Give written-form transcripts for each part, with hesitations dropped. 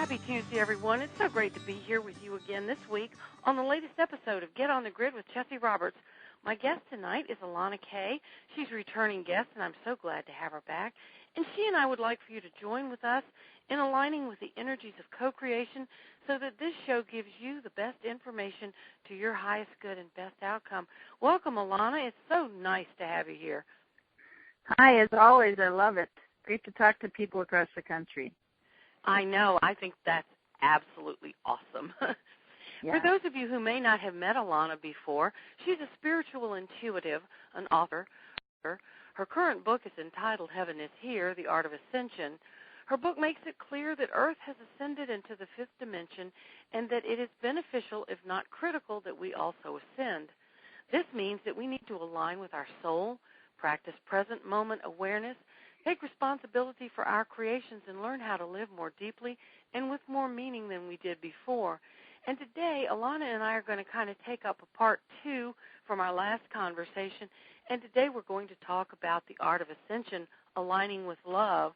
Happy Tuesday, everyone. It's so great to be here with you again this week on the latest episode of Get on the Grid with Chessie Roberts. My guest tonight is Alana Kay. She's a returning guest, and I'm so glad to have her back. And she and I would like for you to join with us in aligning with the energies of co-creation so that this show gives you the best information to your highest good and best outcome. Welcome, Alana. It's so nice to have you here. Hi, as always. I love it. Great to talk to people across the country. I know. I think that's absolutely awesome. Yeah. For those of you who may not have met Alana before, she's a spiritual intuitive, an author. Her current book is entitled Heaven is Here, The Art of Ascension. Her book makes it clear that Earth has ascended into the fifth dimension and that it is beneficial, if not critical, that we also ascend. This means that we need to align with our soul, practice present moment awareness, take responsibility for our creations, and learn how to live more deeply and with more meaning than we did before. And today, Alana and I are going to kind of take up a part two from our last conversation, and today we're going to talk about the art of ascension, aligning with love.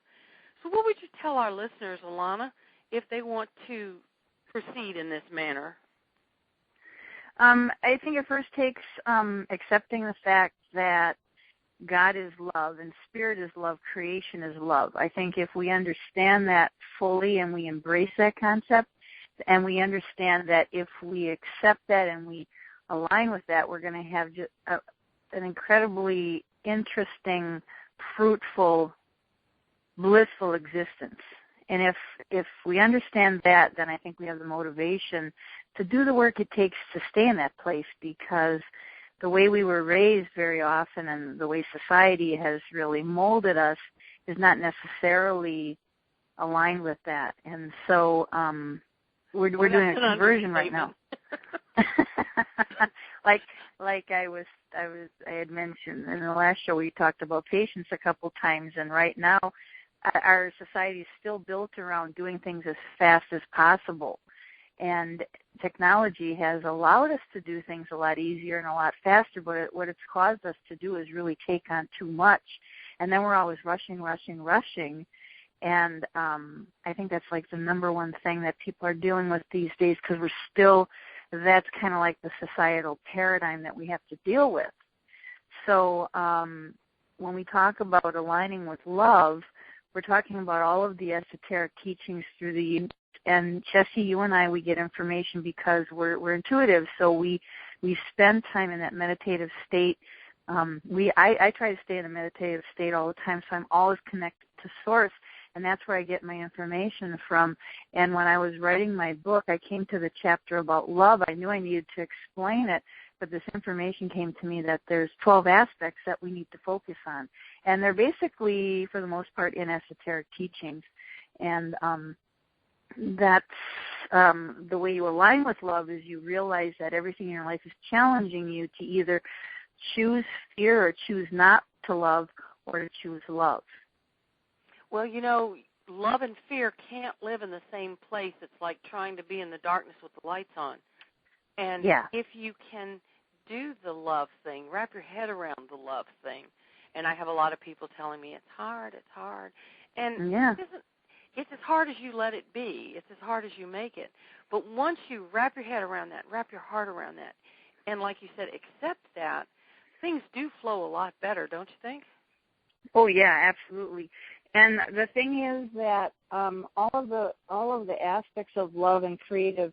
So what would you tell our listeners, Alana, if they want to proceed in this manner? I think it first takes accepting the fact that God is love and spirit is love, creation is love. I think if we understand that fully and we embrace that concept and we understand that if we accept that and we align with that, we're going to have just an incredibly interesting, fruitful, blissful existence. And if we understand that, then I think we have the motivation to do the work it takes to stay in that place, because the way we were raised very often and the way society has really molded us is not necessarily aligned with that. And so we're doing a conversion right now. like I had mentioned in the last show, we talked about patience a couple times, and right now our society is still built around doing things as fast as possible. And technology has allowed us to do things a lot easier and a lot faster, but what it's caused us to do is really take on too much. And then we're always rushing. And I think that's like the number one thing that people are dealing with these days, because that's kind of like the societal paradigm that we have to deal with. So when we talk about aligning with love, we're talking about all of the esoteric teachings through the and Chessie, you and I, we get information because we're intuitive, so we spend time in that meditative state. I try to stay in a meditative state all the time, so I'm always connected to Source, and that's where I get my information from. And when I was writing my book, I came to the chapter about love. I knew I needed to explain it, but this information came to me that there's 12 aspects that we need to focus on, and they're basically, for the most part, in esoteric teachings. And that's the way you align with love is you realize that everything in your life is challenging you to either choose fear or choose not to love, or to choose love. Well, love and fear can't live in the same place. It's like trying to be in the darkness with the lights on. And if you can do the love thing, wrap your head around the love thing, and I have a lot of people telling me it's hard. And it's as hard as you let it be. It's as hard as you make it. But once you wrap your head around that, wrap your heart around that, and like you said, accept that, things do flow a lot better, don't you think? Oh, yeah, absolutely. And the thing is that all of the aspects of love and creative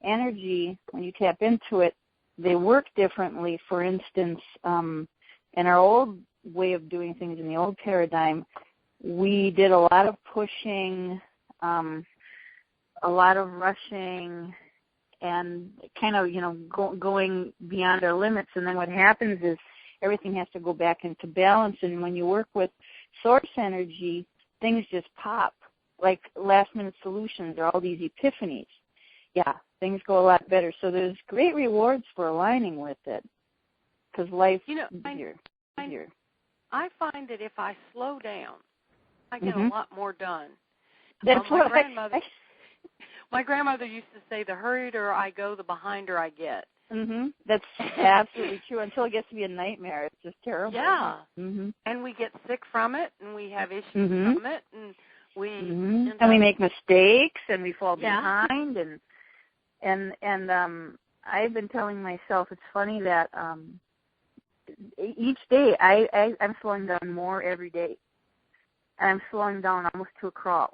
energy, when you tap into it, they work differently. For instance, in our old way of doing things, in the old paradigm, we did a lot of pushing, a lot of rushing, and kind of, going beyond our limits. And then what happens is everything has to go back into balance. And when you work with Source energy, things just pop, like last-minute solutions or all these epiphanies. Yeah, things go a lot better. So there's great rewards for aligning with it, because life is easier. I find that if I slow down, I get a lot more done. That's what my grandmother used to say, the hurrieder I go, the behinder I get. That's absolutely true, until it gets to be a nightmare. It's just terrible. Yeah. And we get sick from it, and we have issues from it, and And we make mistakes, and we fall behind, and I've been telling myself it's funny that each day I'm slowing down more every day. I'm slowing down almost to a crawl.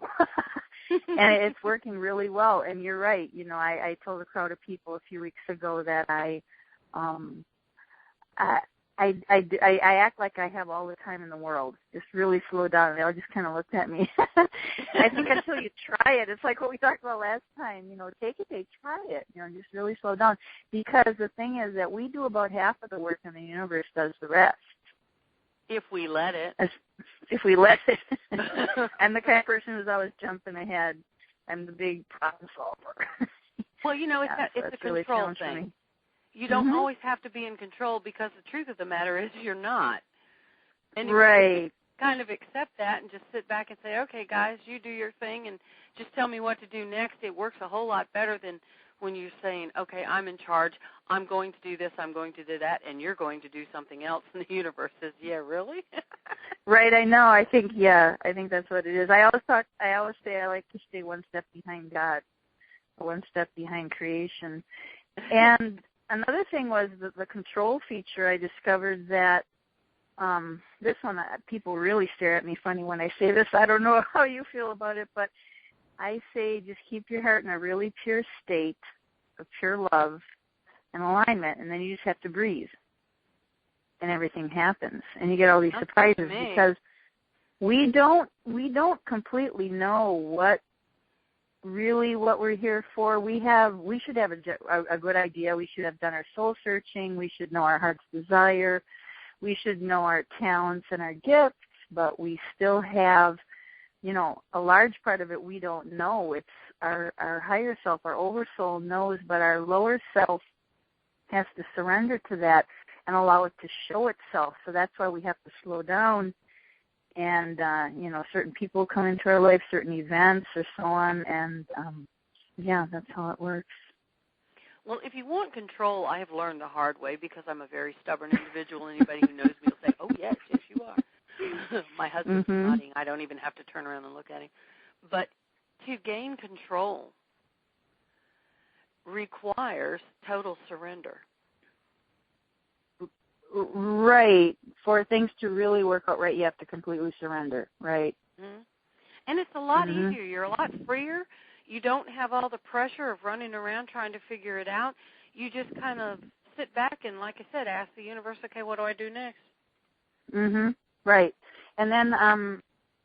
And it's working really well. And you're right. You know, I told a crowd of people a few weeks ago that I act like I have all the time in the world. Just really slow down. And they all just kind of looked at me. I think until you try it, it's like what we talked about last time. You know, take a day, try it. You know, just really slow down. Because the thing is that we do about half of the work, and the universe does the rest. If we let it. If we let it. I'm the kind of person who's always jumping ahead. I'm the big problem solver. Well, you know, it's a control thing. You don't always have to be in control, because the truth of the matter is you're not. And you kind of accept that and just sit back and say, okay, guys, you do your thing and just tell me what to do next. It works a whole lot better than when you're saying, okay, I'm in charge, I'm going to do this, I'm going to do that, and you're going to do something else. And the universe says, yeah, really? Right, I know. I think that's what it is. I always say I like to stay one step behind God, one step behind creation. And another thing was the control feature. I discovered that this one, people really stare at me funny when I say this. I don't know how you feel about it, but I say just keep your heart in a really pure state of pure love and alignment, and then you just have to breathe, and everything happens, and you get all these surprises, because we don't completely know what we're here for. We should have a good idea. We should have done our soul searching. We should know our heart's desire. We should know our talents and our gifts, but we still have, you know, a large part of it we don't know. It's our higher self, our oversoul knows, but our lower self has to surrender to that and allow it to show itself. So that's why we have to slow down. And, you know, certain people come into our life, certain events or so on, and, that's how it works. Well, if you want control, I have learned the hard way, because I'm a very stubborn individual. Anybody who knows me will say, oh, yes, you are. My husband's nodding. I don't even have to turn around and look at him. But to gain control requires total surrender. Right. For things to really work out right, you have to completely surrender, right? Mm-hmm. And it's a lot easier. You're a lot freer. You don't have all the pressure of running around trying to figure it out. You just kind of sit back and, like I said, ask the universe, okay, what do I do next? Right. And then,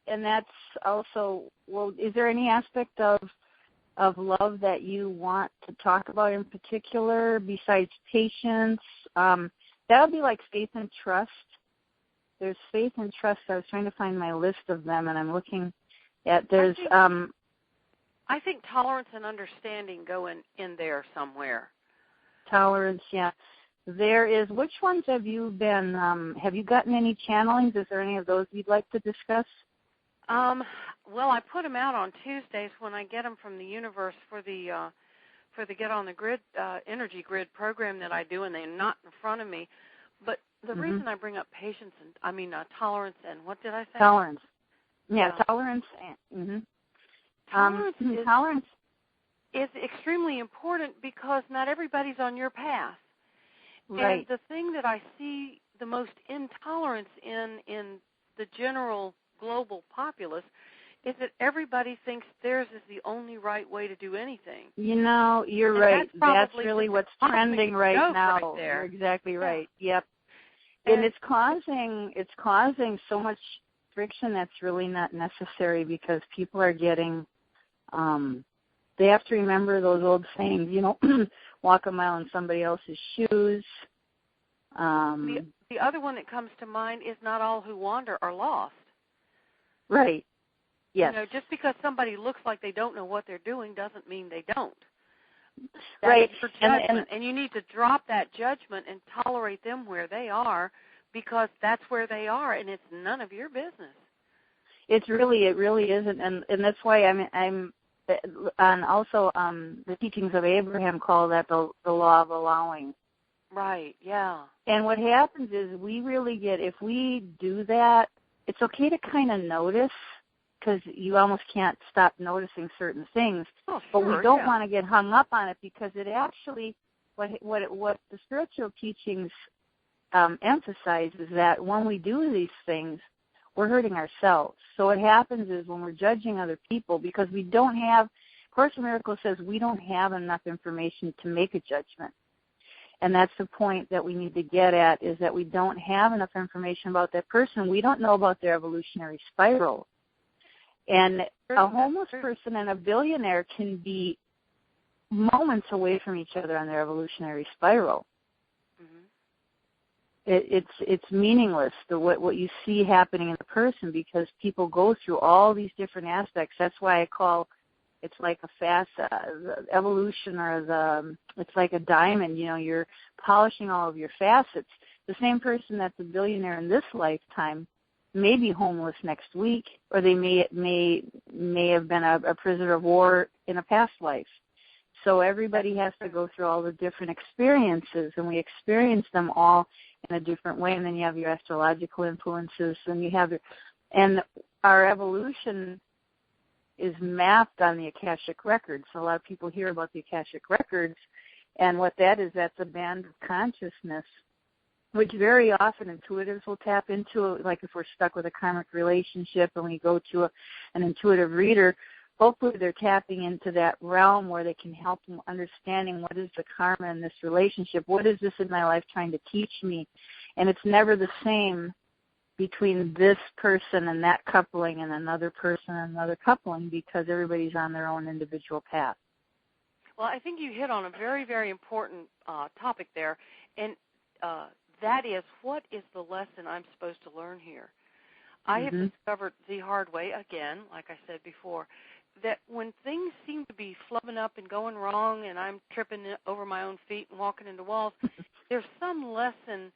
and that's also, well, is there any aspect of love that you want to talk about in particular besides patience? That would be like faith and trust. There's faith and trust. I was trying to find my list of them, and I'm looking at, I think tolerance and understanding go in there somewhere. Tolerance, yeah. There is, which ones have you been, have you gotten any channelings? Is there any of those you'd like to discuss? Well, I put them out on Tuesdays when I get them from the universe for the Get on the Grid, energy grid program that I do, and they're not in front of me. But the reason I bring up patience and, tolerance and, what did I say? Tolerance. Yeah, tolerance. Tolerance is extremely important, because not everybody's on your path. Right. And the thing that I see the most intolerance in the general global populace is that everybody thinks theirs is the only right way to do anything. You know, you're right. That's really what's trending right now. Right there. You're exactly right. Yep. And it's causing so much friction that's really not necessary, because people are getting they have to remember those old sayings, you know, walk a mile in somebody else's shoes. The other one that comes to mind is not all who wander are lost. Right. Yes. You know, just because somebody looks like they don't know what they're doing doesn't mean they don't. Right. That's your judgment, and you need to drop that judgment and tolerate them where they are, because that's where they are, and it's none of your business. It really isn't, and that's why I'm and also the teachings of Abraham call that the law of allowing. Right. Yeah. And what happens is we really get, if we do that, it's okay to kind of notice because you almost can't stop noticing certain things. Oh, but sure, we don't want to get hung up on it, because it actually, what the spiritual teachings emphasize is that when we do these things, we're hurting ourselves. So what happens is when we're judging other people, because we don't have, Course in Miracles says we don't have enough information to make a judgment. And that's the point that we need to get at, is that we don't have enough information about that person. We don't know about their evolutionary spiral. And a homeless person and a billionaire can be moments away from each other on their evolutionary spiral. Mm-hmm. It's meaningless, what you see happening in the person, because people go through all these different aspects. That's why I call it's like a facet, the evolution, or it's like a diamond. You're polishing all of your facets. The same person that's a billionaire in this lifetime may be homeless next week, or they may have been a prisoner of war in a past life. So everybody has to go through all the different experiences, and we experience them all in a different way. And then you have your astrological influences, and our evolution is mapped on the Akashic records. So a lot of people hear about the Akashic records, and what that is, that's a band of consciousness, which very often intuitives will tap into. Like if we're stuck with a karmic relationship and we go to an intuitive reader, hopefully they're tapping into that realm where they can help them understanding what is the karma in this relationship, what is this in my life trying to teach me. And it's never the same between this person and that coupling and another person and another coupling, because everybody's on their own individual path. Well, I think you hit on a very, very important topic there, and that is, what is the lesson I'm supposed to learn here? I have discovered the hard way, again, like I said before, that when things seem to be flubbing up and going wrong and I'm tripping over my own feet and walking into walls, there's some lesson.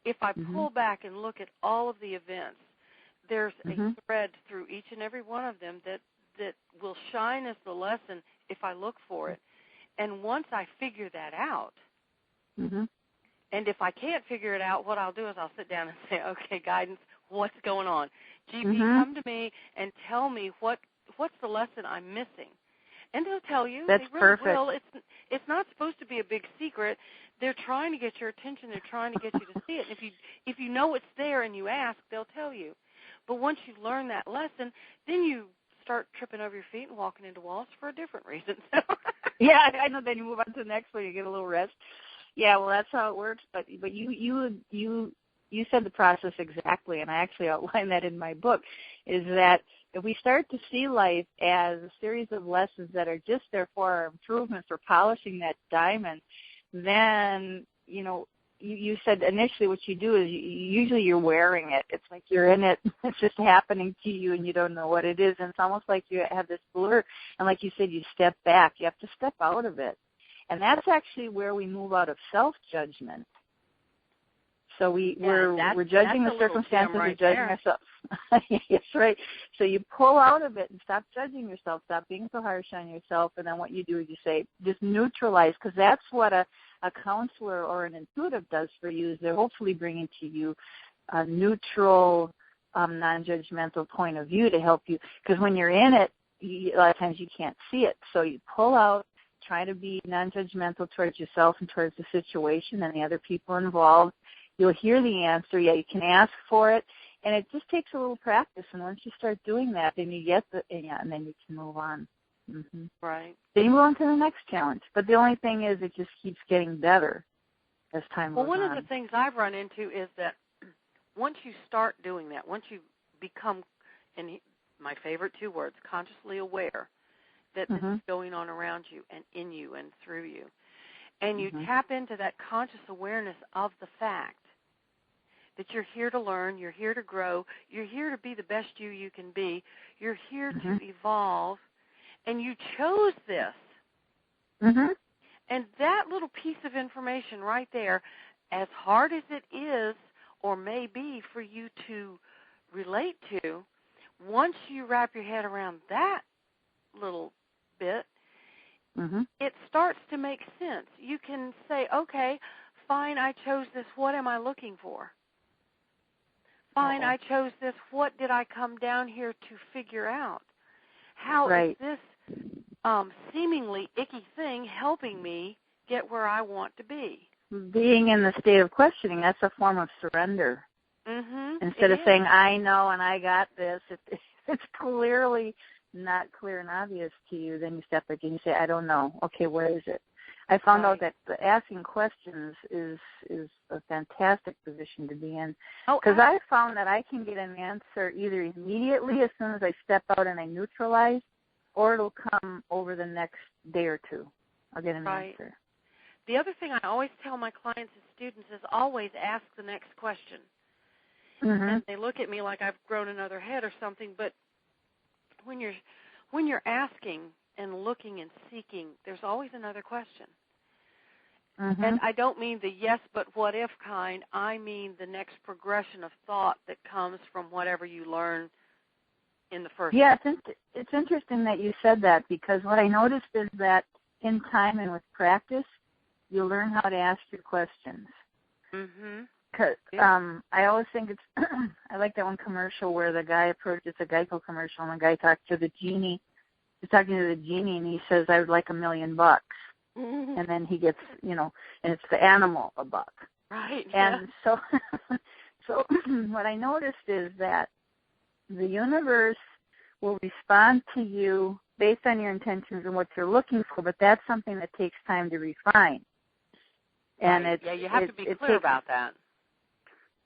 If I pull back and look at all of the events, there's a thread through each and every one of them that will shine as the lesson if I look for it. And once I figure that out, and if I can't figure it out, what I'll do is I'll sit down and say, okay, guidance, what's going on? GP, come to me and tell me what's the lesson I'm missing. And they'll tell you. That's they really perfect. will. It's not supposed to be a big secret. They're trying to get your attention. They're trying to get you to see it. And if you know it's there and you ask, they'll tell you. But once you learn that lesson, then you start tripping over your feet and walking into walls for a different reason. Yeah, I know. Then you move on to the next one. You get a little rest. Yeah, well, that's how it works. But you said the process exactly, and I actually outline that in my book, is that if we start to see life as a series of lessons that are just there for our improvement, for polishing that diamond, then, you said initially what you do is usually you're wearing it. It's like you're in it. It's just happening to you, and you don't know what it is. And it's almost like you have this blur. And like you said, you step back. You have to step out of it. And that's actually where we move out of self-judgment. So we're judging the circumstances, we're judging ourselves. Yes, right. So you pull out of it and stop judging yourself, stop being so harsh on yourself, and then what you do is you say, just neutralize, because that's what a counselor or an intuitive does for you, is they're hopefully bringing to you a neutral, non-judgmental point of view to help you, because when you're in it, a lot of times you can't see it. So you pull out, try to be non-judgmental towards yourself and towards the situation and the other people involved. You'll hear the answer. Yeah, you can ask for it, and it just takes a little practice. And once you start doing that, then you get and then you can move on. Right. Then you move on to the next challenge. But the only thing is, it just keeps getting better as time goes on. Well, one of the things I've run into is that once you start doing that, once you become, and my favorite two words, consciously aware that this is going on around you and in you and through you, and you tap into that conscious awareness of the fact that you're here to learn, you're here to grow, you're here to be the best you can be, you're here to evolve, and you chose this. And that little piece of information right there, as hard as it is or may be for you to relate to, once you wrap your head around that little bit, it starts to make sense. You can say, okay, fine, I chose this. What am I looking for? fine, I chose this. What did I come down here to figure out? How is this seemingly icky thing helping me get where I want to be? Being in the state of questioning, that's a form of surrender. Mm-hmm. Instead of saying, I know and I got this, it's clearly not clear and obvious to you, then you step back and you say, I don't know. Okay, where is it? I found out that asking questions is a fantastic position to be in, because I found that I can get an answer either immediately as soon as I step out and I neutralize, or it'll come over the next day or two. I'll get an answer. The other thing I always tell my clients and students is always ask the next question. Mm-hmm. And they look at me like I've grown another head or something, but when you're asking and looking and seeking, there's always another question. Mm-hmm. And I don't mean the yes but what if kind. I mean the next progression of thought that comes from whatever you learn in the first. Yeah, it's interesting that you said that, because what I noticed is that in time and with practice, you learn how to ask your questions. Mm-hmm. Cause, I always think it's, I like that one commercial where the guy approaches a Geico commercial and the guy talks to the genie. He's talking to the genie and he says, I would like $1 million. Mm-hmm. And then he gets, and it's the animal $1. Right. And so what I noticed is that the universe will respond to you based on your intentions and what you're looking for, but that's something that takes time to refine. And you have to be clear about that.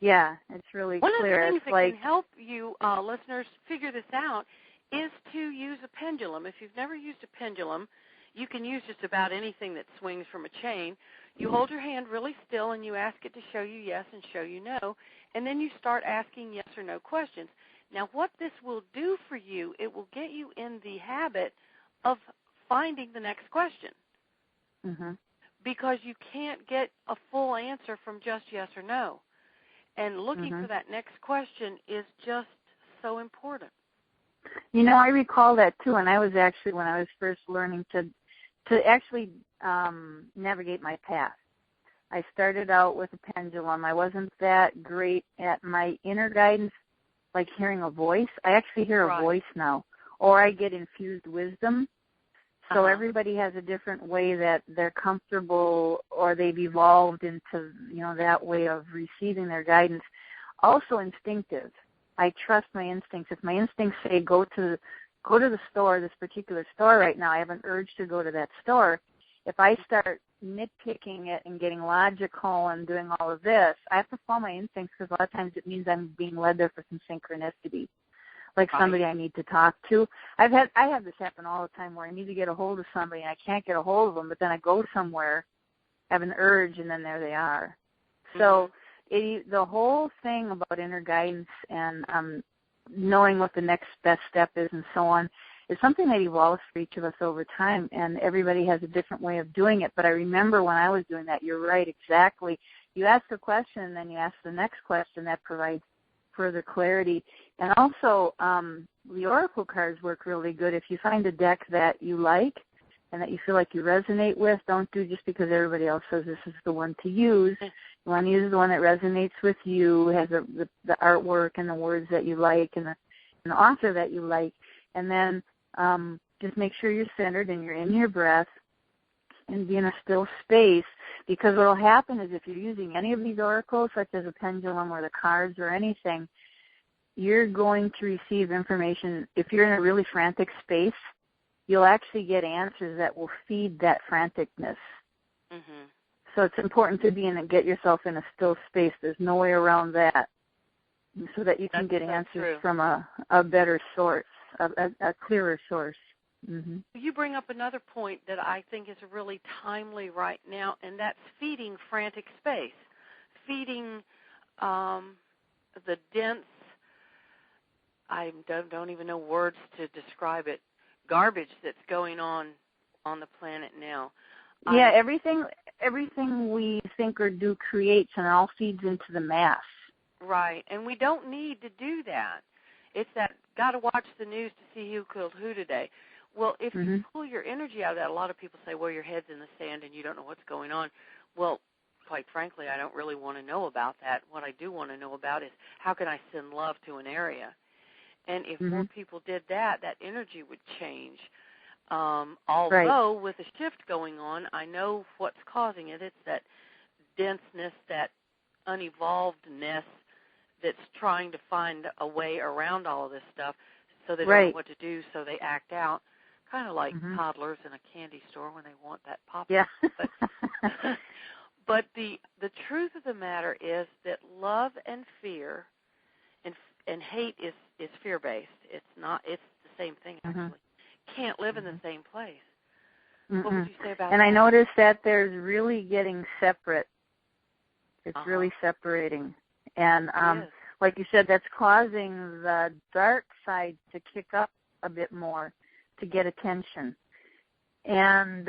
Yeah, it's really clear. One clear. of the things that can help you listeners figure this out is to use a pendulum. If you've never used a pendulum, you can use just about anything that swings from a chain. You hold your hand really still and you ask it to show you yes and show you no, and then you start asking yes or no questions. Now, what this will do for you, it will get you in the habit of finding the next question. Mm-hmm. Because you can't get a full answer from just yes or no. And looking for that next question is just so important. I recall that too, and I was actually, when I was first learning to actually navigate my path. I started out with a pendulum. I wasn't that great at my inner guidance, like hearing a voice. I actually hear a voice now, or I get infused wisdom. So everybody has a different way that they're comfortable, or they've evolved into, that way of receiving their guidance. Also instinctive. I trust my instincts. If my instincts say go to the store, this particular store right now, I have an urge to go to that store. If I start nitpicking it and getting logical and doing all of this, I have to follow my instincts, because a lot of times it means I'm being led there for some synchronicity. Like somebody I need to talk to. I have this happen all the time where I need to get a hold of somebody and I can't get a hold of them, but then I go somewhere, have an urge, and then there they are. So the whole thing about inner guidance and knowing what the next best step is and so on is something that evolves for each of us over time, and everybody has a different way of doing it. But I remember when I was doing that, you're right, exactly. You ask a question and then you ask the next question that provides further clarity. And also, the oracle cards work really good. If you find a deck that you like and that you feel like you resonate with, don't do just because everybody else says this is the one to use. You want to use the one that resonates with you, has the artwork and the words that you like and the author that you like. And then just make sure you're centered and you're in your breath and be in a still space, because what will happen is if you're using any of these oracles, such as a pendulum or the cards or anything, you're going to receive information. If you're in a really frantic space, you'll actually get answers that will feed that franticness. Mm-hmm. So it's important to get yourself in a still space. There's no way around that, so that you can get answers from a better source, a clearer source. Mm-hmm. You bring up another point that I think is really timely right now, and that's feeding frantic space, feeding the dense, I don't even know words to describe it, garbage that's going on the planet now. Yeah, everything we think or do creates, and it all feeds into the mass. Right, and we don't need to do that. It's that got to watch the news to see who killed who today. Well, if you pull your energy out of that, a lot of people say, well, your head's in the sand and you don't know what's going on. Well, quite frankly, I don't really want to know about that. What I do want to know about is how can I send love to an area. And if more people did that, that energy would change. Although with the shift going on, I know what's causing it. It's that denseness, that unevolvedness that's trying to find a way around all of this stuff so they don't know what to do, so they act out, kind of like toddlers in a candy store when they want that pop. Yeah. But the truth of the matter is that love and fear and hate is fear-based. It's not. It's the same thing, actually. Can't live in the same place. What would you say about that? And I noticed that there's really getting separate. It's really separating. And like you said, that's causing the dark side to kick up a bit more to get attention. And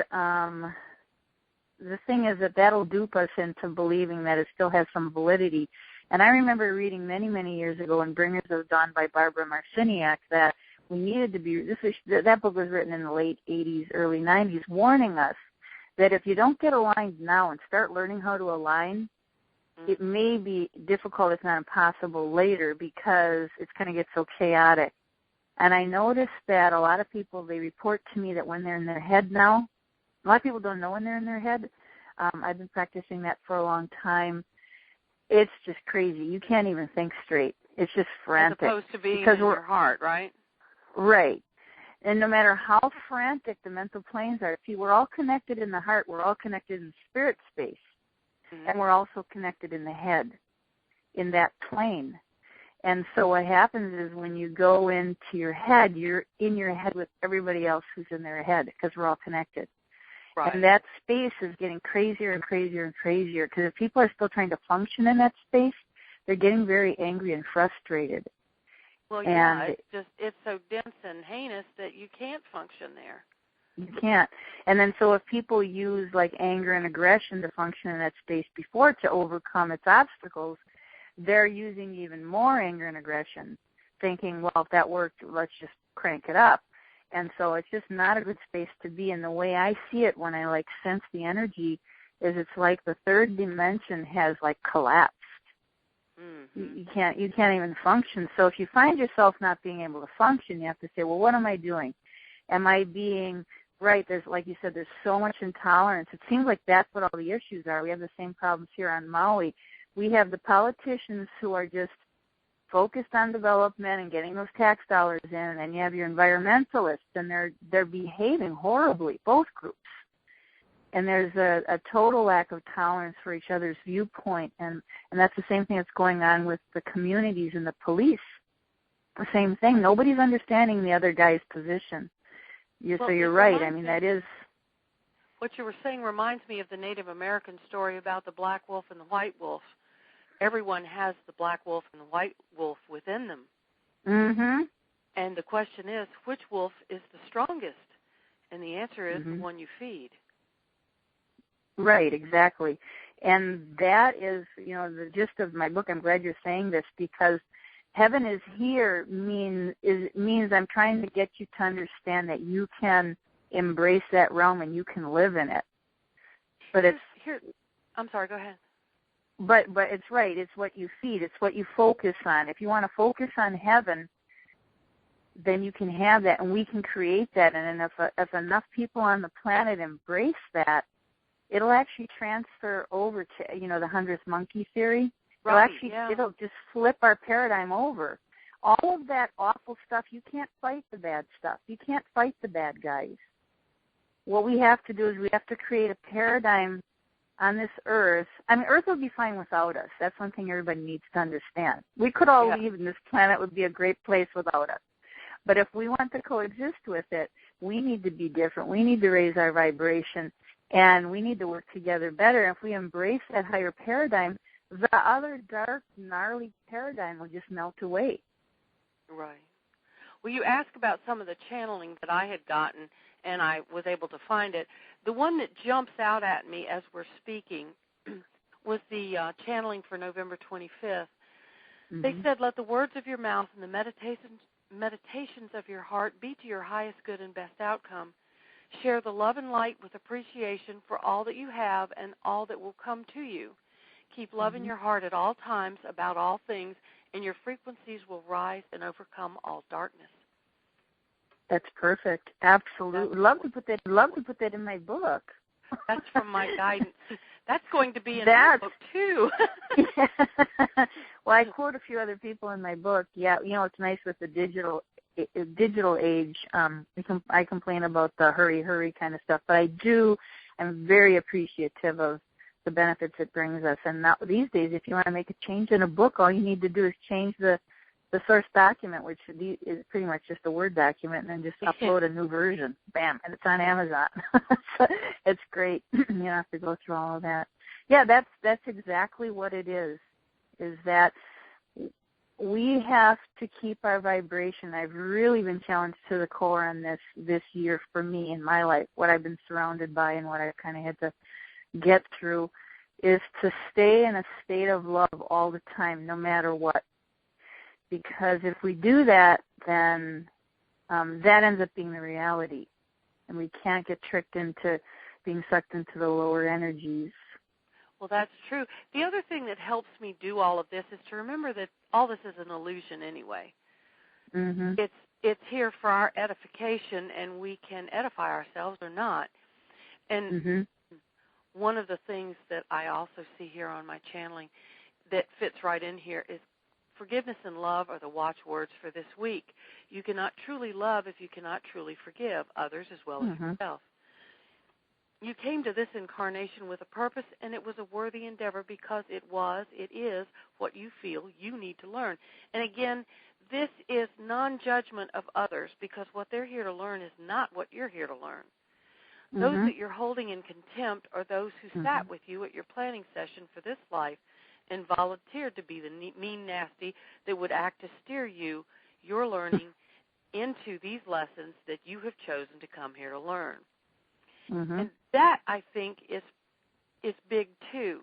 the thing is that that'll dupe us into believing that it still has some validity. And I remember reading many, many years ago in Bringers of Dawn by Barbara Marciniak that we needed to be, that book was written in the late 80s, early 90s, warning us that if you don't get aligned now and start learning how to align, it may be difficult, if not impossible, later because it's going to get so chaotic. And I noticed that a lot of people, they report to me that when they're in their head now, a lot of people don't know when they're in their head. I've been practicing that for a long time. It's just crazy. You can't even think straight. It's just frantic. As opposed to being in your heart, right? Right. And no matter how frantic the mental planes are, see, we're all connected in the heart. We're all connected in spirit space. And we're also connected in the head, in that plane. And so what happens is when you go into your head, you're in your head with everybody else who's in their head because we're all connected. Right. And that space is getting crazier and crazier and crazier because if people are still trying to function in that space, they're getting very angry and frustrated. Well, yeah, it's so dense and heinous that you can't function there. You can't. And then so if people use like anger and aggression to function in that space before to overcome its obstacles, they're using even more anger and aggression, thinking, well, if that worked, let's just crank it up. And so it's just not a good space to be. And the way I see it when I like sense the energy is it's like the third dimension has like collapsed. You can't even function. So if you find yourself not being able to function, you have to say, well, what am I doing? Am I being right? There's, like you said, there's so much intolerance. It seems like that's what all the issues are. We have the same problems here on Maui. We have the politicians who are just focused on development and getting those tax dollars in, and then you have your environmentalists, and they're behaving horribly, both groups. And there's a total lack of tolerance for each other's viewpoint, and that's the same thing that's going on with the communities and the police. The same thing. Nobody's understanding the other guy's position. So you're right. I mean, that is... What you were saying reminds me of the Native American story about the black wolf and the white wolf. Everyone has the black wolf and the white wolf within them. And the question is, which wolf is the strongest? And the answer is the one you feed. Right, exactly. And that is, the gist of my book. I'm glad you're saying this because heaven is here means I'm trying to get you to understand that you can embrace that realm and you can live in it. But I'm sorry, go ahead. But it's right. It's what you feed. It's what you focus on. If you want to focus on heaven, then you can have that, and we can create that. And if enough people on the planet embrace that, it'll actually transfer over to, the 100th monkey theory. Right, it'll just flip our paradigm over. All of that awful stuff, you can't fight the bad stuff. You can't fight the bad guys. What we have to do is we have to create a paradigm on this earth. I mean, Earth would be fine without us. That's one thing everybody needs to understand. We could all leave, and this planet would be a great place without us. But if we want to coexist with it, we need to be different. We need to raise our vibration, and we need to work together better. And if we embrace that higher paradigm, the other dark, gnarly paradigm will just melt away. Right. Well, you asked about some of the channeling that I had gotten, and I was able to find it. The one that jumps out at me as we're speaking was the channeling for November 25th. They said, let the words of your mouth and the meditations of your heart be to your highest good and best outcome. Share the love and light with appreciation for all that you have and all that will come to you. Keep love in your heart at all times about all things, and your frequencies will rise and overcome all darkness. That's perfect. Absolutely. Love to put that in my book. That's from my guidance. That's going to be in my book, too. Well, I quote a few other people in my book. Yeah, it's nice with the digital age. I complain about the hurry kind of stuff, but I'm very appreciative of the benefits it brings us. And now, these days, if you want to make a change in a book, all you need to do is change the source document, which is pretty much just a Word document, and then just upload a new version. Bam, and it's on Amazon. So it's great. You don't have to go through all of that. Yeah, that's exactly what it is that we have to keep our vibration. I've really been challenged to the core on this year for me in my life, what I've been surrounded by and what I've kind of had to get through, is to stay in a state of love all the time, no matter what. Because if we do that, then that ends up being the reality. And we can't get tricked into being sucked into the lower energies. Well, that's true. The other thing that helps me do all of this is to remember that all this is an illusion anyway. Mm-hmm. It's here for our edification, and we can edify ourselves or not. And one of the things that I also see here on my channeling that fits right in here is forgiveness and love are the watchwords for this week. You cannot truly love if you cannot truly forgive others as well as yourself. You came to this incarnation with a purpose, and it was a worthy endeavor because it is what you feel you need to learn. And again, this is non-judgment of others, because what they're here to learn is not what you're here to learn. Those that you're holding in contempt are those who sat with you at your planning session for this life and volunteered to be the mean nasty that would act to steer your learning into these lessons that you have chosen to come here to learn. And that, I think, is big, too.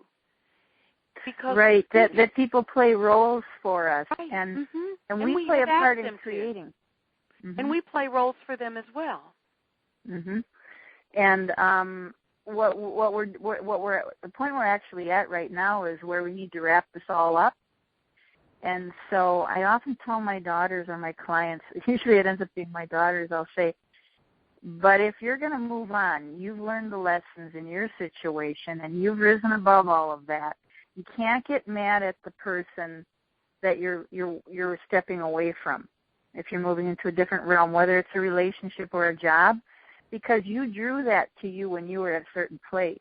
Because that people play roles for us, and we play a part in creating. And we play roles for them as well. And what we're the point we're actually at right now is where we need to wrap this all up. And so I often tell my daughters or my clients, usually it ends up being my daughters, I'll say, but if you're going to move on, you've learned the lessons in your situation and you've risen above all of that. You can't get mad at the person that you're stepping away from if you're moving into a different realm, whether it's a relationship or a job, because you drew that to you when you were at a certain place.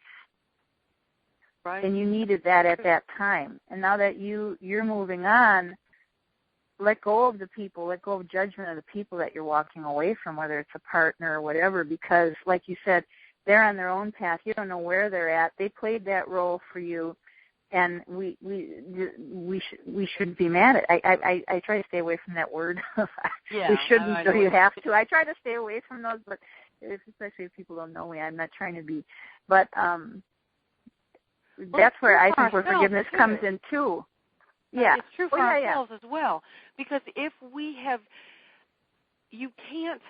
Right. And you needed that at that time. And now that you're moving on, let go of the people, let go of judgment of the people that you're walking away from, whether it's a partner or whatever, because, like you said, they're on their own path. You don't know where they're at. They played that role for you, and we shouldn't be mad at it. I try to stay away from that word. We shouldn't, so you have to. I try to stay away from those, but especially if people don't know me, I'm not trying to be. But that's where I think where forgiveness comes in, too. Yeah. It's true for ourselves as well. Because if you can't,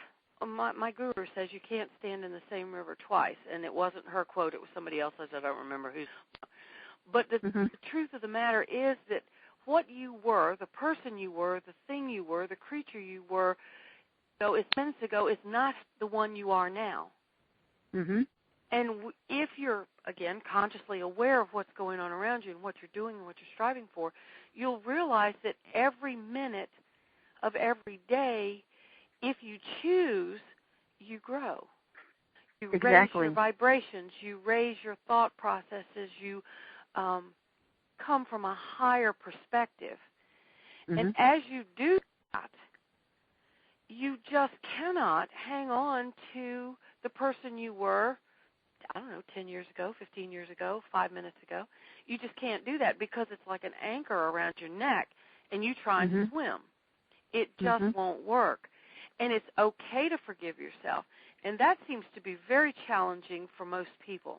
my guru says you can't stand in the same river twice. And it wasn't her quote, it was somebody else's, I don't remember whose. But the truth of the matter is that what you were, the person you were, the thing you were, the creature you were, minutes ago is not the one you are now. And if you're, again, consciously aware of what's going on around you and what you're doing and what you're striving for, you'll realize that every minute of every day, if you choose, you grow. You raise your vibrations, you raise your thought processes, you come from a higher perspective. And as you do that, you just cannot hang on to the person you were, 10 years ago, 15 years ago, 5 minutes ago. You just can't do that because it's like an anchor around your neck and you trying to swim. It just won't work. And it's okay to forgive yourself. And that seems to be very challenging for most people.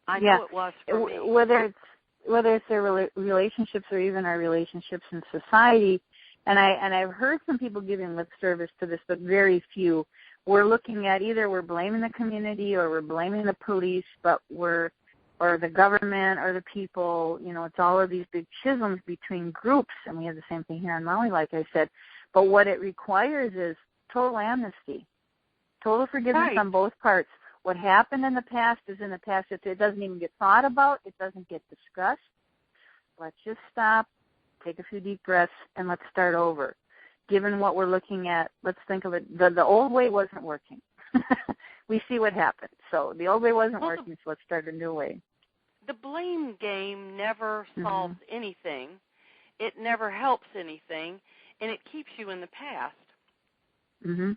I know it was for me. Whether it's their relationships or even our relationships in society, and I've heard some people giving lip service to this, but very few, we're looking at either we're blaming the community or we're blaming the police, or the government or the people. It's all of these big schisms between groups, and we have the same thing here in Maui, like I said. But what it requires is total amnesty, total forgiveness on both parts. What happened in the past is in the past. If it doesn't even get thought about, it doesn't get discussed. Let's just stop, take a few deep breaths, and let's start over. Given what we're looking at, let's think of it. The old way wasn't working. We see what happened. So the old way wasn't working, so let's start a new way. The blame game never solves anything. It never helps anything, and it keeps you in the past. Mm-hmm.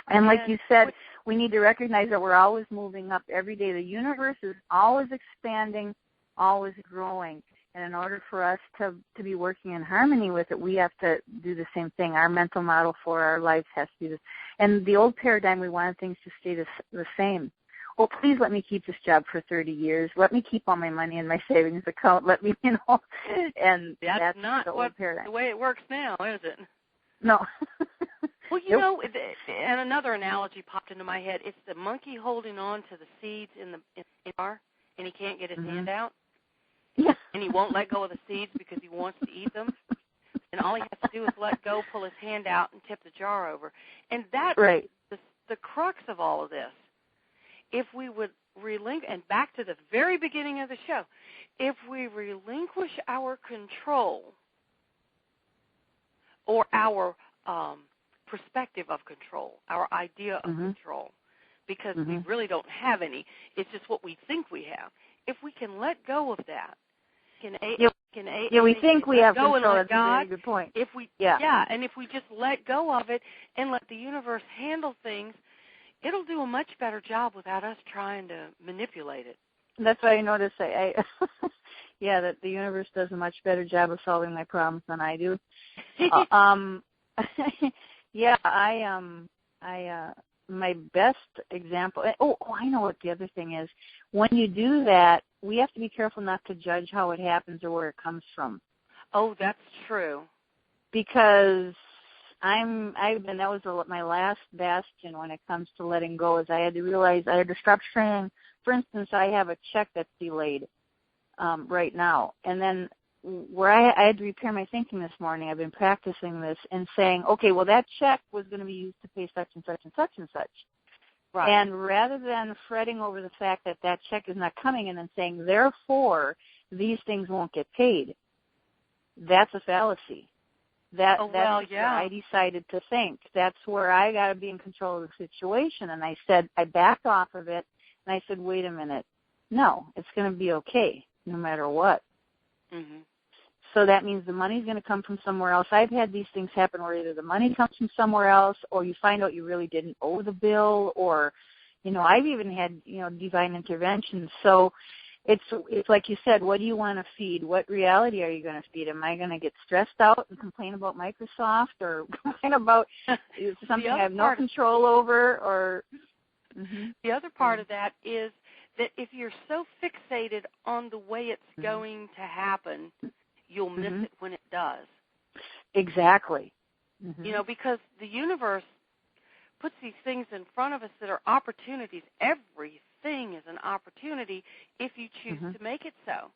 And like you said, we need to recognize that we're always moving up every day. The universe is always expanding, always growing. And in order for us to be working in harmony with it, we have to do the same thing. Our mental model for our lives has to be this. And the old paradigm, we wanted things to stay the same. Oh, please let me keep this job for 30 years. Let me keep all my money in my savings account. Let me, and that's not the old paradigm. The way it works now, is it? No. Well, and another analogy popped into my head. It's the monkey holding on to the seeds in the jar, and he can't get his hand out. Yeah. And he won't let go of the seeds because he wants to eat them. And all he has to do is let go, pull his hand out, and tip the jar over. And that's the crux of all of this. If we would relinquish, and back to the very beginning of the show, if we relinquish our control or our perspective of control, our idea of control, because we really don't have any, it's just what we think we have. If we can let go of that, we think we have control. That's a very good point. And if we just let go of it and let the universe handle things, it'll do a much better job without us trying to manipulate it. That's what I noticed. That the universe does a much better job of solving my problems than I do. My best example. I know what the other thing is. When you do that, we have to be careful not to judge how it happens or where it comes from. Oh, that's true. Because that was my last bastion when it comes to letting go. Is I had to realize I had to stop saying, for instance, I have a check that's delayed right now, and then where I had to repair my thinking this morning. I've been practicing this and saying, okay, well, that check was going to be used to pay such and such and such and such. Right. And rather than fretting over the fact that that check is not coming and then saying, therefore, these things won't get paid, that's a fallacy. That's where I decided to think. That's where I got to be in control of the situation. And I backed off of it, and I said, wait a minute. No, it's going to be okay no matter what. Mm-hmm. So that means the money's going to come from somewhere else. I've had these things happen where either the money comes from somewhere else, or you find out you really didn't owe the bill, or, I've even had, divine intervention. So it's like you said, what do you want to feed? What reality are you going to feed? Am I going to get stressed out and complain about Microsoft, or complain about something I have no control over? Or the other part of that is that if you're so fixated on the way it's going to happen, you'll miss it when it does. Exactly. Because the universe puts these things in front of us that are opportunities. Everything is an opportunity if you choose to make it so.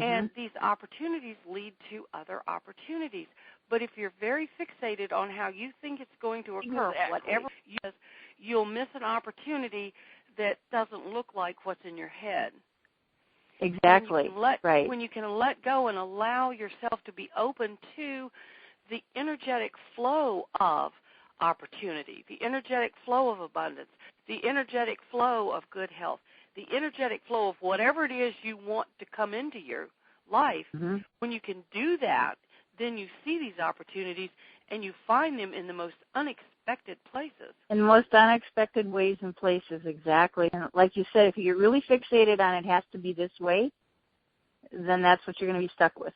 And these opportunities lead to other opportunities. But if you're very fixated on how you think it's going to occur, whatever you'll miss an opportunity that doesn't look like what's in your head. Exactly. When you can let go and allow yourself to be open to the energetic flow of opportunity, the energetic flow of abundance, the energetic flow of good health, the energetic flow of whatever it is you want to come into your life, when you can do that, then you see these opportunities and you find them in the most unexpected places. In the most unexpected ways and places, exactly. And like you said, if you're really fixated on it has to be this way, then that's what you're going to be stuck with.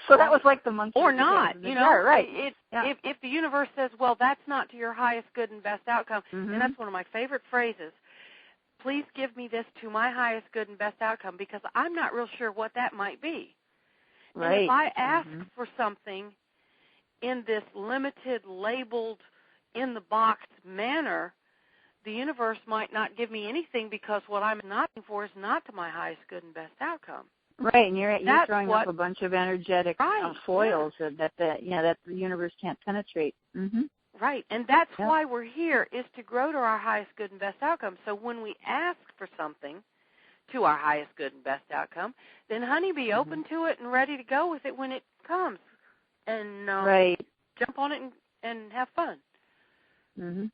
So that was like the monkey. Or not, right. If the universe says, well, that's not to your highest good and best outcome, and that's one of my favorite phrases, please give me this to my highest good and best outcome, because I'm not real sure what that might be. Right. And if I ask for something in this limited, labeled, in the boxed manner, the universe might not give me anything because what I'm not looking for is not to my highest good and best outcome. Right, and you're throwing up a bunch of energetic foils that the universe can't penetrate. Mm-hmm. Right, and that's why we're here, is to grow to our highest good and best outcome. So when we ask for something to our highest good and best outcome, then, honey, be open to it and ready to go with it when it comes, and jump on it and have fun. Mm-hmm.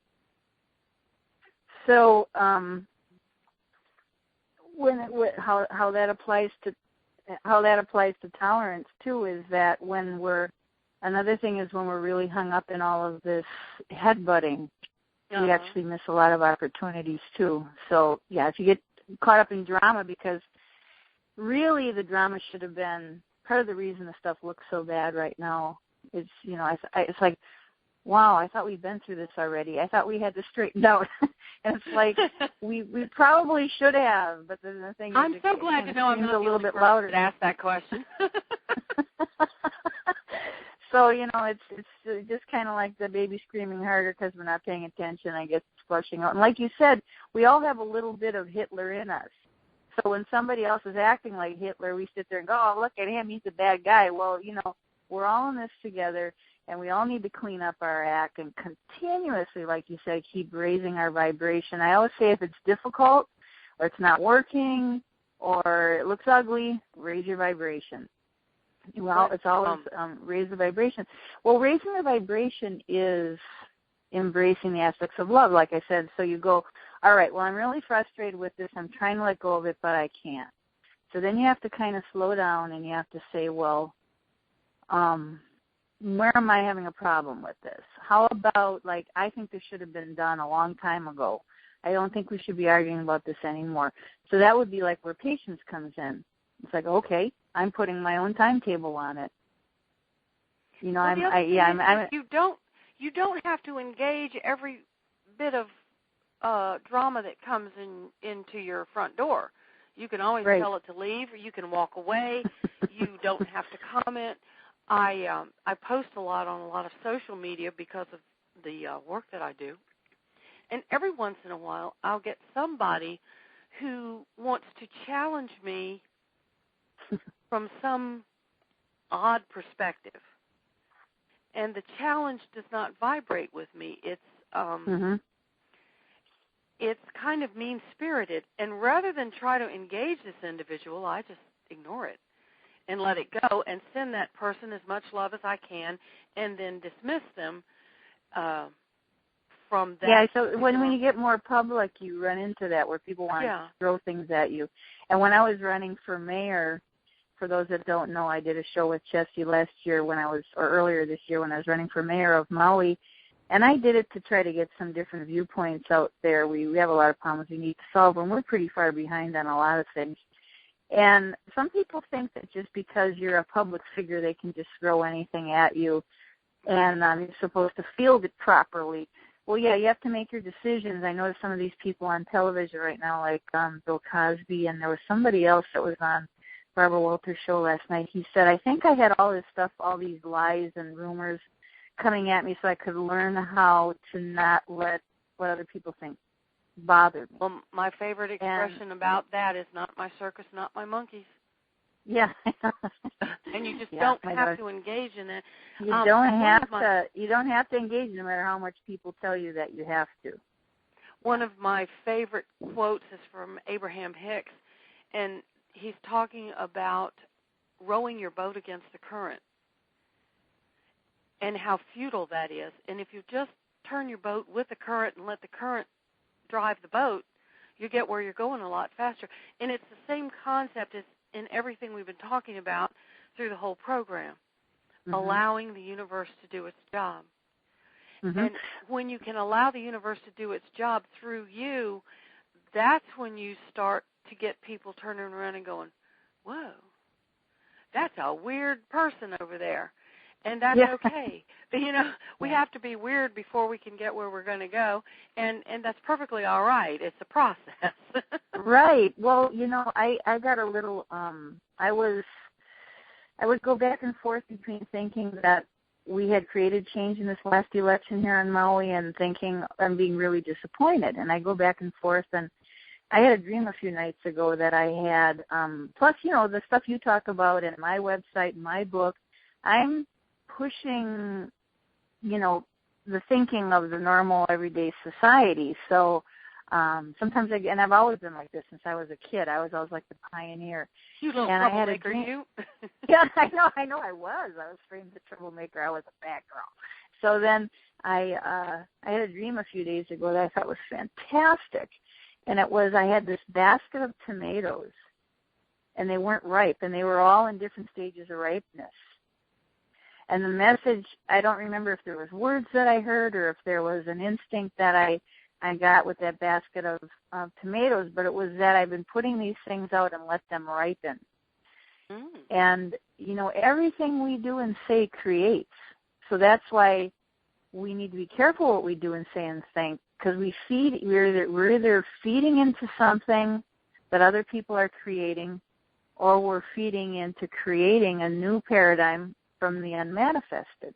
So, how that applies to tolerance too is that another thing is when we're really hung up in all of this headbutting, we actually miss a lot of opportunities too. So if you get caught up in drama, because really the drama should have been part of the reason the stuff looks so bad right now. It's it's like, wow, I thought we'd been through this already. I thought we had this straightened out. And it's like, we probably should have, but the thing is, I'm so glad to know I'm not a little bit louder to ask that question. So, it's just kind of like the baby screaming harder because we're not paying attention. I guess it's flushing out. And like you said, we all have a little bit of Hitler in us. So when somebody else is acting like Hitler, we sit there and go, oh, look at him, he's a bad guy. Well, we're all in this together, and we all need to clean up our act and continuously, like you said, keep raising our vibration. I always say if it's difficult or it's not working or it looks ugly, raise your vibration. Well, it's always raise the vibration. Well, raising the vibration is embracing the aspects of love, like I said. So you go, all right, well, I'm really frustrated with this. I'm trying to let go of it, but I can't. So then you have to kind of slow down and you have to say, well, where am I having a problem with this? How about, I think this should have been done a long time ago. I don't think we should be arguing about this anymore. So that would be like where patience comes in. It's like, okay, I'm putting my own timetable on it. You don't have to engage every bit of drama that comes into your front door. You can always tell it to leave, or you can walk away. You don't have to comment. I post a lot on a lot of social media because of the work that I do. And every once in a while, I'll get somebody who wants to challenge me from some odd perspective. And the challenge does not vibrate with me. It's it's kind of mean-spirited. And rather than try to engage this individual, I just ignore it and let it go and send that person as much love as I can and then dismiss them from that. Yeah, so when you get more public, you run into that where people want to throw things at you. And when I was running for mayor, for those that don't know, I did a show with Chessie last year earlier this year when I was running for mayor of Maui. And I did it to try to get some different viewpoints out there. We have a lot of problems we need to solve, and we're pretty far behind on a lot of things. And some people think that just because you're a public figure, they can just throw anything at you, and you're supposed to field it properly. Well, yeah, you have to make your decisions. I noticed some of these people on television right now, like Bill Cosby, and there was somebody else that was on Barbara Walters' show last night. He said, I think I had all this stuff, all these lies and rumors coming at me so I could learn how to not let what other people think bother me. Well, my favorite expression about that is not my circus, not my monkeys. Yeah. And you just don't have to engage in it. You don't have to engage no matter how much people tell you that you have to. One of my favorite quotes is from Abraham Hicks, and he's talking about rowing your boat against the current and how futile that is. And if you just turn your boat with the current and let the current drive the boat, you get where you're going a lot faster. And it's the same concept as in everything we've been talking about through the whole program, allowing the universe to do its job. And when you can allow the universe to do its job through you, that's when you start to get people turning around and going, whoa, that's a weird person over there. And that's okay. But, we have to be weird before we can get where we're going to go, and that's perfectly all right. It's a process. Right. Well, I got a little I would go back and forth between thinking that, we had created change in this last election here on Maui and thinking I'm being really disappointed. And I go back and forth, and I had a dream a few nights ago that I had, plus, the stuff you talk about in my website, my book, I'm pushing, the thinking of the normal everyday society. So sometimes, and I've always been like this since I was a kid. I was always like the pioneer. You little and troublemaker, you. Yeah, I know. I was framed the troublemaker. I was a bad girl. So then I had a dream a few days ago that I thought was fantastic. And it was, I had this basket of tomatoes, and they weren't ripe, and they were all in different stages of ripeness. And the message, I don't remember if there was words that I heard or if there was an instinct that I got with that basket of tomatoes, but it was that I've been putting these things out and let them ripen. Mm. And, everything we do and say creates. So that's why we need to be careful what we do and say and think, because we're either feeding into something that other people are creating, or we're feeding into creating a new paradigm from the unmanifested.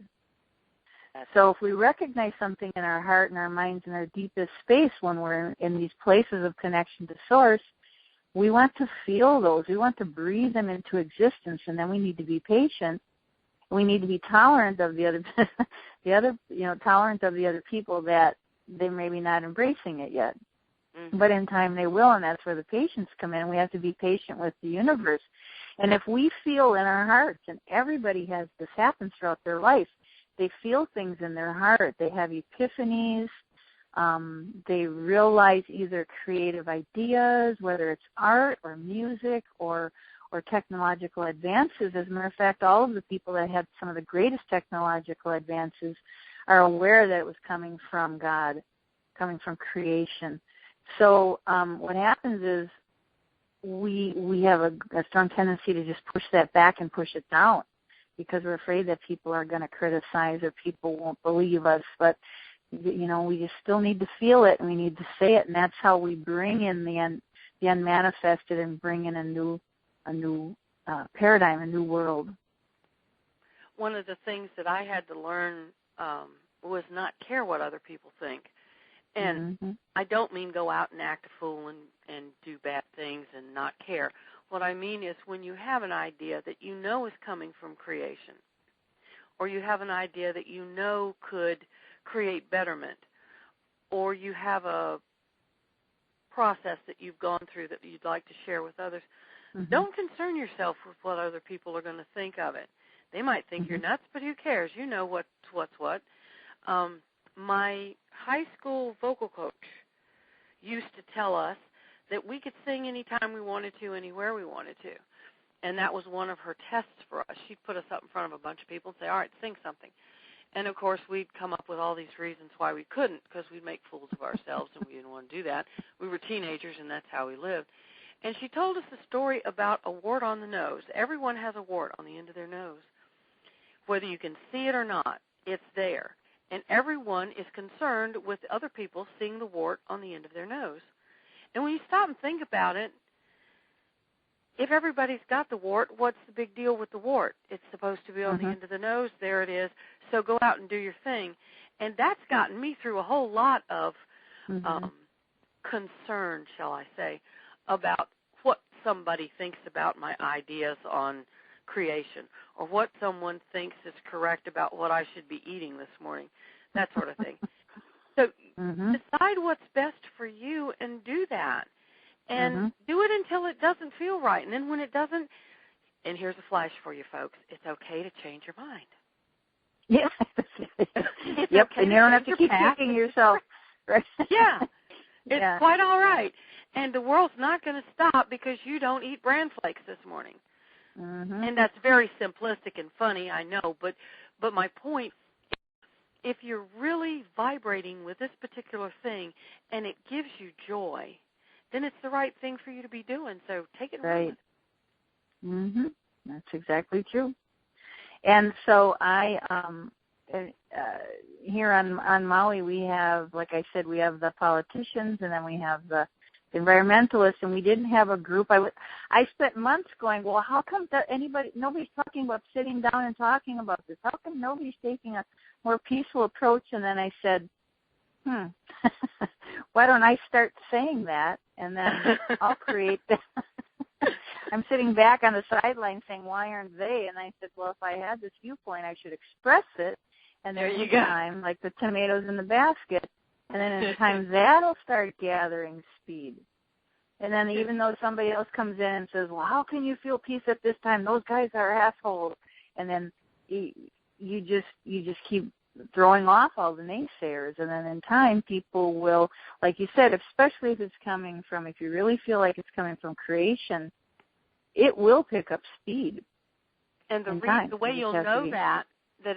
So if we recognize something in our heart and our minds in our deepest space when we're in these places of connection to Source, we want to feel those. We want to breathe them into existence, and then we need to be patient. We need to be tolerant of the other, tolerant of the other people that they're maybe not embracing it yet. Mm-hmm. But in time they will, and that's where the patience come in. We have to be patient with the universe. And if we feel in our hearts, and everybody has this happen throughout their life, they feel things in their heart. They have epiphanies. They realize either creative ideas, whether it's art or music or technological advances. As a matter of fact, all of the people that had some of the greatest technological advances are aware that it was coming from God, coming from creation. So what happens is we have a strong tendency to just push that back and push it down because we're afraid that people are going to criticize or people won't believe us. But, we just still need to feel it and we need to say it, and that's how we bring in the unmanifested and bring in a new paradigm, a new world. One of the things that I had to learn was not care what other people think. And mm-hmm. I don't mean go out and act a fool and do bad things and not care. What I mean is when you have an idea that you know is coming from creation, or you have an idea that you know could create betterment, or you have a process that you've gone through that you'd like to share with others, mm-hmm. don't concern yourself with what other people are going to think of it. They might think mm-hmm. you're nuts, but who cares? You know what's what. My high school vocal coach used to tell us that we could sing anytime we wanted to, anywhere we wanted to. And that was one of her tests for us. She'd put us up in front of a bunch of people and say, all right, sing something. And, of course, we'd come up with all these reasons why we couldn't because we'd make fools of ourselves and we didn't want to do that. We were teenagers and that's how we lived. And she told us a story about a wart on the nose. Everyone has a wart on the end of their nose. Whether you can see it or not, it's there. And everyone is concerned with other people seeing the wart on the end of their nose. And when you stop and think about it, if everybody's got the wart, what's the big deal with the wart? It's supposed to be on mm-hmm. the end of the nose. There it is. So go out and do your thing. And that's gotten me through a whole lot of mm-hmm. Concern, shall I say, about what somebody thinks about my ideas on creation or what someone thinks is correct about what I should be eating this morning, that sort of thing. So mm-hmm. decide what's best for you and do that. And mm-hmm. do it until it doesn't feel right. And then when it doesn't, and here's a flash for you folks, it's okay to change your mind. Yeah. Yep, okay and you don't have to keep kicking yourself. Right? Yeah. It's quite all right. And the world's not going to stop because you don't eat bran flakes this morning. Mm-hmm. And that's very simplistic and funny, I know, but my point is, if you're really vibrating with this particular thing and it gives you joy, then it's the right thing for you to be doing. So take it right. with it. Mm-hmm. That's exactly true. And so I here on Maui we have, like I said, we have the politicians and then we have the environmentalists, and we didn't have a group. I spent months going, well, how come that nobody's talking about sitting down and talking about this? How come nobody's taking a more peaceful approach? And then I said, why don't I start saying that, and then I'll create that. I'm sitting back on the sideline saying, why aren't they? And I said, well, if I had this viewpoint, I should express it. And there there's you a go. time, like the tomatoes in the basket, and then in time that'll start gathering speed. And then even though somebody else comes in and says, well, how can you feel peace at this time? Those guys are assholes. And then you just keep throwing off all the naysayers. And then in time, people will, like you said, especially if you really feel like it's coming from creation, it will pick up speed. And the way you'll know that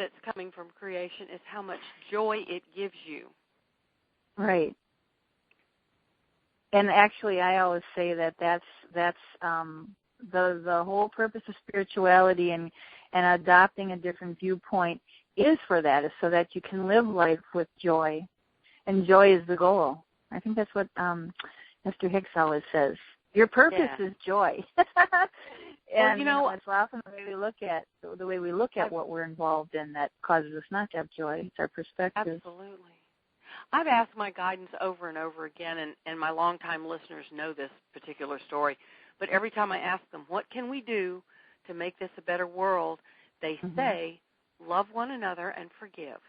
it's coming from creation is how much joy it gives you. Right. And actually, I always say that's the whole purpose of spirituality and adopting a different viewpoint is for that, is so that you can live life with joy. And joy is the goal. I think that's what Mr. Hicks always says. Your purpose is joy. And well, it's often the way we look at what we're involved in that causes us not to have joy. It's our perspective. Absolutely. I've asked my guidance over and over again, and my longtime listeners know this particular story, but every time I ask them, what can we do to make this a better world, they say, love one another and forgive.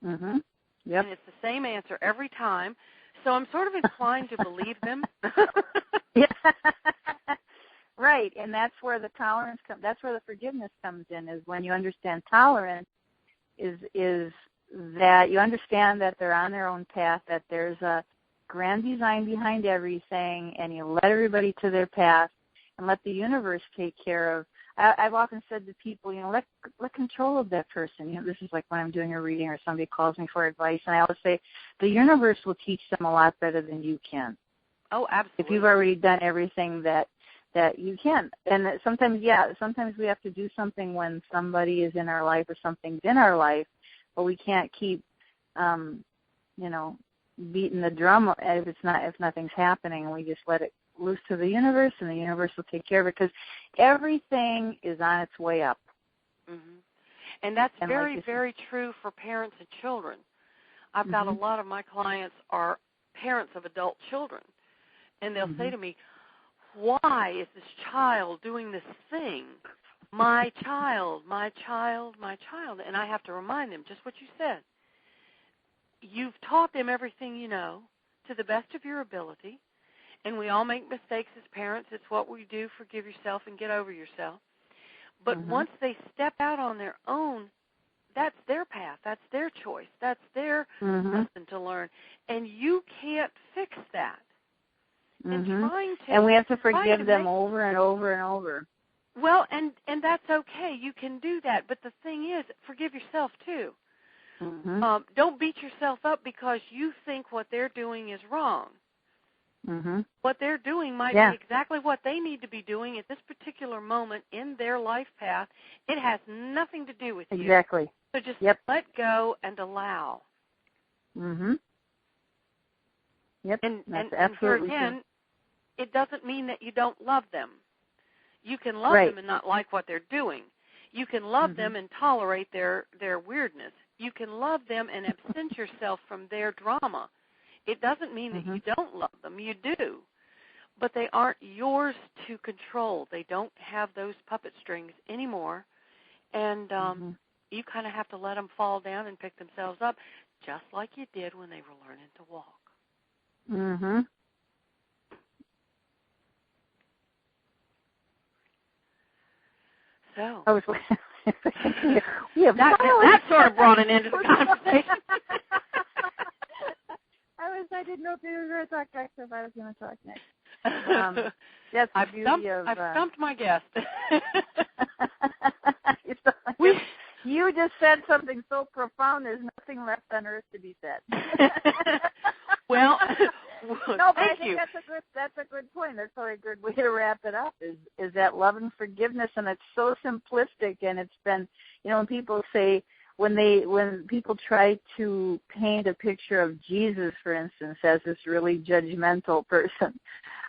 Mm-hmm. Yep. And it's the same answer every time, so I'm sort of inclined to believe them. Right, and that's where the tolerance comes. That's where the forgiveness comes in. Is when you understand tolerance, is that you understand that they're on their own path, that there's a grand design behind everything, and you let everybody to their path, and let the universe take care of. I've often said to people, let control of that person. This is like when I'm doing a reading or somebody calls me for advice, and I always say the universe will teach them a lot better than you can. Oh, absolutely. If you've already done everything that you can. And sometimes we have to do something when somebody is in our life or something's in our life, but we can't keep, beating the drum if nothing's happening, and we just let it loose to the universe, and the universe will take care of it, because everything is on its way up. Mm-hmm. And that's very, very true for parents and children. I've got a lot of my clients are parents of adult children, and they'll say to me, why is this child doing this thing? My child, my child, my child. And I have to remind them just what you said. You've taught them everything you know to the best of your ability, and we all make mistakes as parents. It's what we do. Forgive yourself and get over yourself. But once they step out on their own, that's their path. That's their choice. That's their lesson to learn. And you can't fix that. And we have to forgive them over and over and over. Well, and that's okay. You can do that. But the thing is, forgive yourself, too. Don't beat yourself up because you think what they're doing is wrong. What they're doing might be exactly what they need to be doing at this particular moment in their life path. It has nothing to do with you. Exactly. So just let go and allow. Yep. And here again, it doesn't mean that you don't love them. You can love them and not like what they're doing. You can love them and tolerate their weirdness. You can love them and absent yourself from their drama. It doesn't mean that you don't love them. You do. But they aren't yours to control. They don't have those puppet strings anymore. And you kind of have to let them fall down and pick themselves up, just like you did when they were learning to walk. So that sort of brought an end to the conversation. I didn't know if you were going to talk next or if I was going to talk next. That's the beauty of... I've stumped my guest. You just said something so profound, there's nothing left on earth to be said. Well, no, but I think that's a good point. That's probably a good way to wrap it up, is that love and forgiveness, and it's so simplistic, and it's been, when people say, when people try to paint a picture of Jesus, for instance, as this really judgmental person,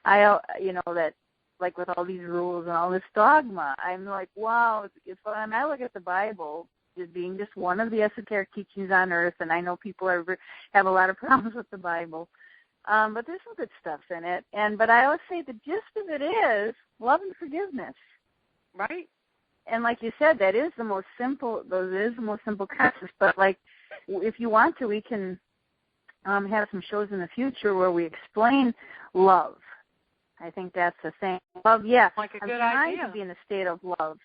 that like with all these rules and all this dogma, I'm like, wow. If when I look at the Bible as being just one of the esoteric teachings on earth, and I know people have a lot of problems with the Bible, but there's some good stuff in it. But I always say the gist of it is love and forgiveness, right? And like you said, that is the most simple. Those is the most simple concepts. But like, if you want to, we can have some shows in the future where we explain love. I think that's the thing. Love, yeah. Like a I'm good trying idea. to be in a state of love.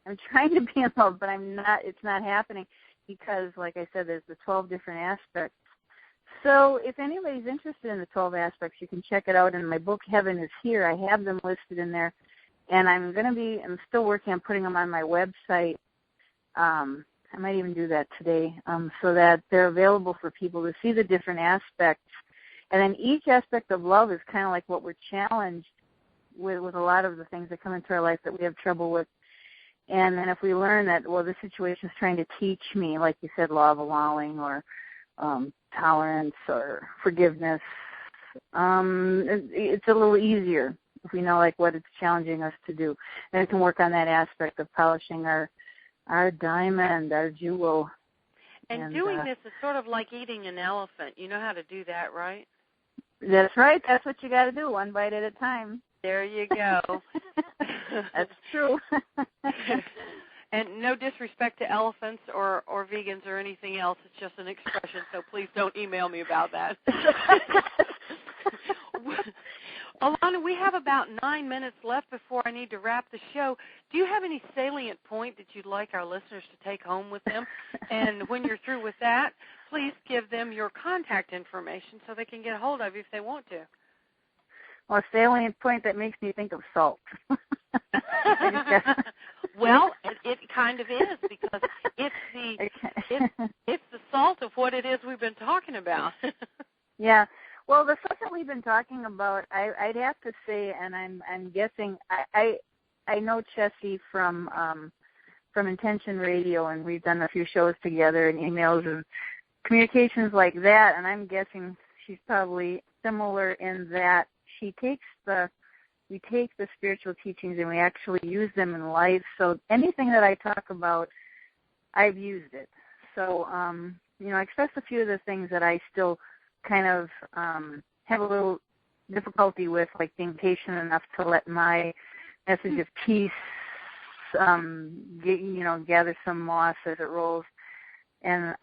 I'm trying to be in love, but I'm not. It's not happening because, like I said, there's the 12 different aspects. So if anybody's interested in the 12 aspects, you can check it out in my book, Heaven is Here. I have them listed in there. And I'm still working on putting them on my website. I might even do that today, so that they're available for people to see the different aspects. And then each aspect of love is kind of like what we're challenged with a lot of the things that come into our life that we have trouble with. And then if we learn that, well, this situation is trying to teach me, like you said, law of allowing or tolerance or forgiveness, it's a little easier if we know like what it's challenging us to do. And we can work on that aspect of polishing our diamond, our jewel. And doing this is sort of like eating an elephant. You know how to do that, right? That's right. That's what you got to do, one bite at a time. There you go. That's true. And no disrespect to elephants or vegans or anything else. It's just an expression, so please don't email me about that. Alana, we have about 9 minutes left before I need to wrap the show. Do you have any salient point that you'd like our listeners to take home with them? And when you're through with that, please give them your contact information so they can get a hold of you if they want to. Well, a salient point that makes me think of salt. Well, it kind of is because it's the salt of what it is we've been talking about. Yeah. Well, the stuff that we've been talking about, I'd have to say, and I'm guessing, I know Chessie from Intention Radio, and we've done a few shows together and emails and communications like that, and I'm guessing she's probably similar in that we take the spiritual teachings and we actually use them in life. So anything that I talk about, I've used it. So, I expressed a few of the things that I still kind of have a little difficulty with, like being patient enough to let my message of peace, gather some moss as it rolls. And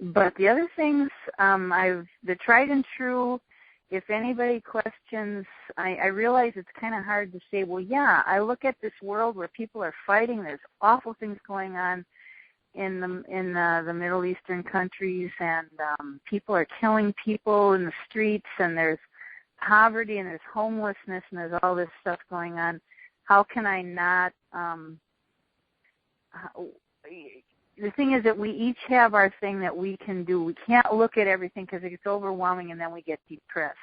but the other things, the tried and true. If anybody questions, I realize it's kind of hard to say, well, yeah, I look at this world where people are fighting. There's awful things going on in the Middle Eastern countries, and people are killing people in the streets, and there's poverty, and there's homelessness, and there's all this stuff going on. How can I not? The thing is that we each have our thing that we can do. We can't look at everything because it gets overwhelming and then we get depressed.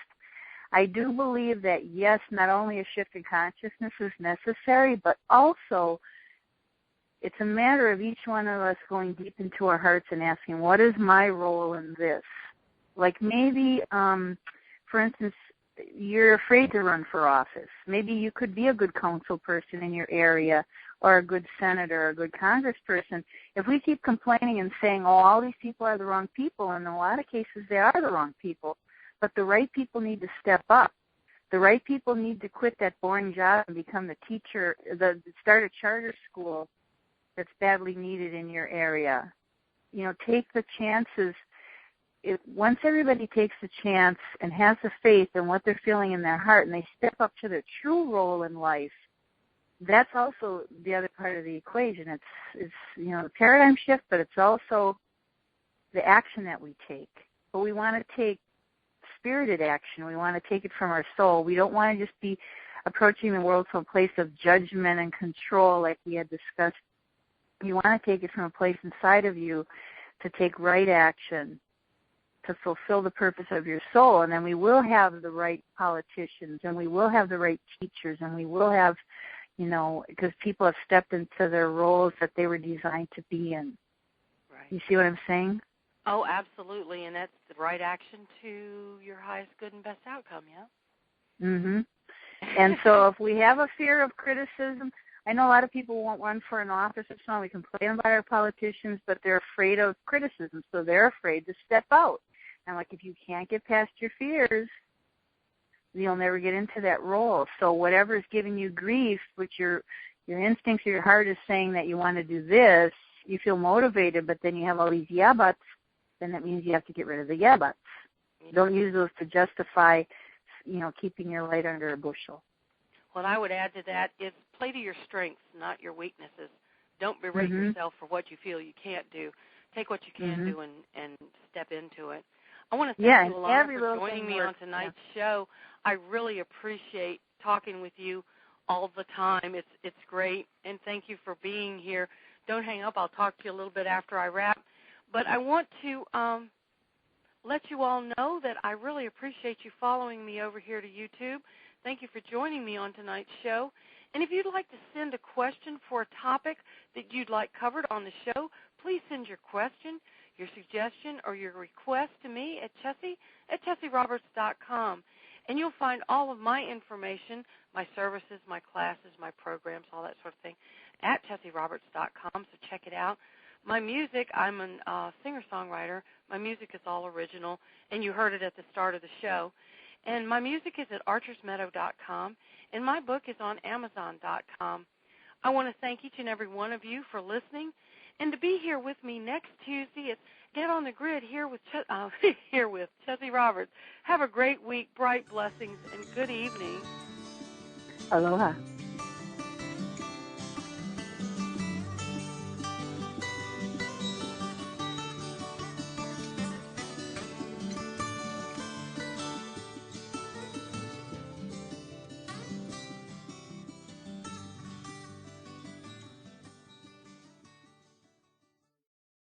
I do believe that, yes, not only a shift in consciousness is necessary, but also it's a matter of each one of us going deep into our hearts and asking, what is my role in this? Like maybe, for instance, you're afraid to run for office. Maybe you could be a good council person in your area or a good senator or a good congressperson. If we keep complaining and saying, oh, all these people are the wrong people, and in a lot of cases they are the wrong people, but the right people need to step up. The right people need to quit that boring job and become the teacher, start a charter school that's badly needed in your area. Take the chances. Once everybody takes a chance and has the faith in what they're feeling in their heart and they step up to their true role in life, that's also the other part of the equation. It's the paradigm shift, but it's also the action that we take. But we want to take spirited action. We want to take it from our soul. We don't want to just be approaching the world from a place of judgment and control like we had discussed. You want to take it from a place inside of you to take right action, to fulfill the purpose of your soul, and then we will have the right politicians, and we will have the right teachers, and we will have, because people have stepped into their roles that they were designed to be in. Right. You see what I'm saying? Oh, absolutely, and that's the right action to your highest good and best outcome, yeah? Mhm. And so if we have a fear of criticism, I know a lot of people won't run for an office or something. We complain about our politicians, but they're afraid of criticism, so they're afraid to step out. And like if you can't get past your fears, you'll never get into that role. So whatever is giving you grief, which your instincts or your heart is saying that you want to do this, you feel motivated, but then you have all these yeah buts, then that means you have to get rid of the yeah buts. Don't use those to justify, keeping your light under a bushel. What I would add to that is play to your strengths, not your weaknesses. Don't berate yourself for what you feel you can't do. Take what you can do and step into it. I want to thank you, Alana, for joining me on tonight's show. I really appreciate talking with you all the time. It's great, and thank you for being here. Don't hang up. I'll talk to you a little bit after I wrap. But I want to let you all know that I really appreciate you following me over here to YouTube. Thank you for joining me on tonight's show. And if you'd like to send a question for a topic that you'd like covered on the show, please send your question, your suggestion, or your request to me at Chessie@ChessieRoberts.com. And you'll find all of my information, my services, my classes, my programs, all that sort of thing, at ChessieRoberts.com, so check it out. My music, I'm a singer-songwriter. My music is all original, and you heard it at the start of the show. And my music is at archersmeadow.com, and my book is on Amazon.com. I want to thank each and every one of you for listening, and to be here with me next Tuesday. It's Get on the Grid here with Chessie Roberts. Have a great week, bright blessings, and good evening. Aloha.